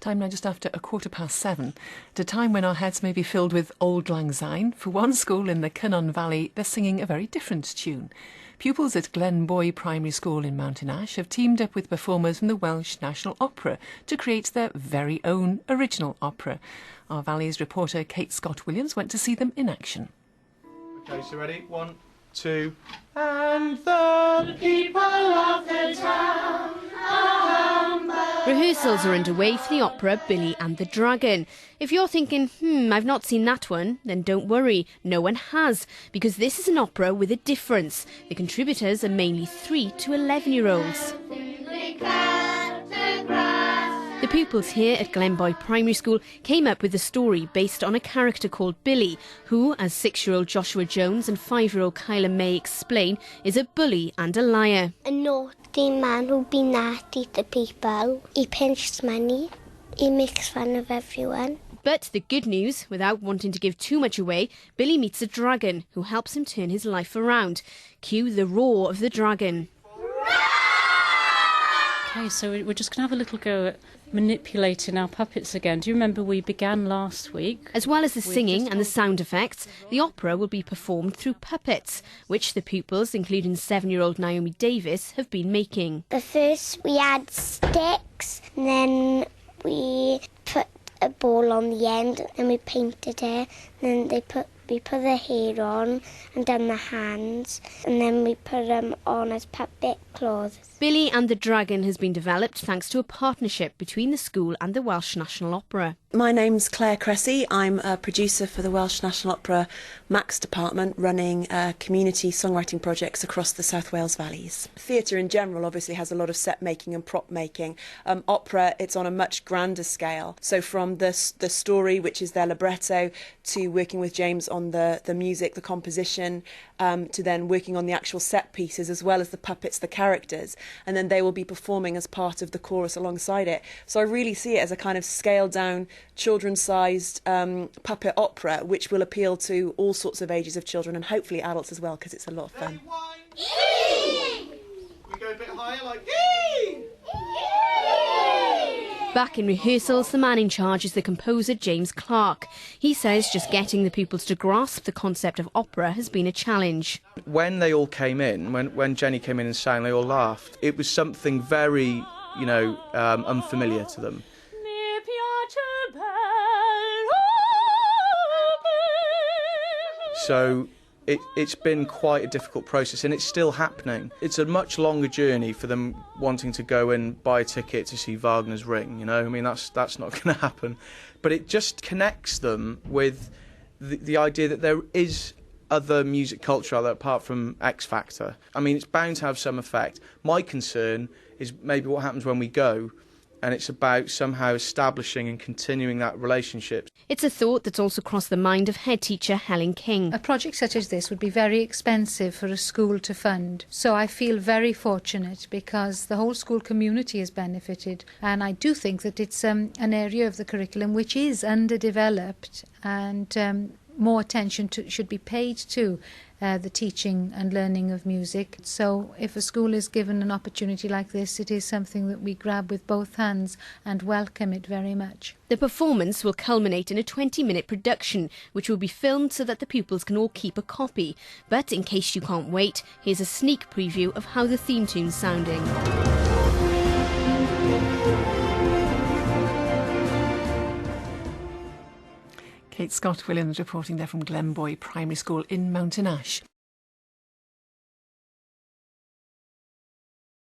Time now just after 7:15, at a time when our heads may be filled with Auld Lang Syne. For one school in the Cynon Valley, they're singing a very different tune. Pupils at Glenboy Primary School in Mountain Ash have teamed up with performers from the Welsh National Opera to create their very own original opera. Our Valley's reporter Kate Scott-Williams went to see them in action. OK, so ready? 1, 2... And the people of the town are Rehearsals are underway for the opera Billy and the Dragon. If you're thinking, I've not seen that one, then don't worry, no one has, because this is an opera with a difference. The contributors are mainly 3 to 11-year-olds. The pupils here at Glenboy Primary School came up with a story based on a character called Billy, who, as 6-year-old Joshua Jones and 5-year-old Kyla May explain, is a bully and a liar. A naughty man who'll be nasty to people. He pinches money. He makes fun of everyone. But the good news, without wanting to give too much away, Billy meets a dragon who helps him turn his life around. Cue the roar of the dragon. Okay, so we're just going to have a little go at manipulating our puppets again. Do you remember we began last week? As well as the singing and the sound effects, the opera will be performed through puppets, which the pupils, including 7-year-old Naomi Davis, have been making. But first we had sticks, and then we put a ball on the end, and we painted it, and then we put the hair on and then the hands, and then we put them on as puppet clothes. Billy and the Dragon has been developed thanks to a partnership between the school and the Welsh National Opera. My name's Claire Cressy. I'm a producer for the Welsh National Opera Max department, running community songwriting projects across the South Wales valleys. Theatre in general obviously has a lot of set making and prop making. Opera, it's on a much grander scale. So from the story, which is their libretto, to working with James on the music, the composition, to then working on the actual set pieces as well as the puppets, the characters, and then they will be performing as part of the chorus alongside it. So I really see it as a kind of scaled down, children-sized puppet opera, which will appeal to all sorts of ages of children and hopefully adults as well, because it's a lot of fun. We go a bit higher, like Back in rehearsals, the man in charge is the composer James Clark. He says just getting the pupils to grasp the concept of opera has been a challenge. When they all came in, when Jenny came in and sang, they all laughed. It was something very, unfamiliar to them. So it's been quite a difficult process, and it's still happening. It's a much longer journey for them wanting to go and buy a ticket to see Wagner's Ring, I mean, that's not going to happen. But it just connects them with the idea that there is other music culture out there apart from X Factor. I mean, it's bound to have some effect. My concern is maybe what happens when we go, and it's about somehow establishing and continuing that relationship. It's a thought that's also crossed the mind of head teacher Helen King. A project such as this would be very expensive for a school to fund. So I feel very fortunate because the whole school community has benefited. And I do think that it's an area of the curriculum which is underdeveloped, and more attention should be paid to the teaching and learning of music. So if a school is given an opportunity like this, it is something that we grab with both hands and welcome it very much. The performance will culminate in a 20-minute production, which will be filmed so that the pupils can all keep a copy. But in case you can't wait, here's a sneak preview of how the theme tune's sounding. Kate Scott-Williams reporting there from Glenboy Primary School in Mountain Ash.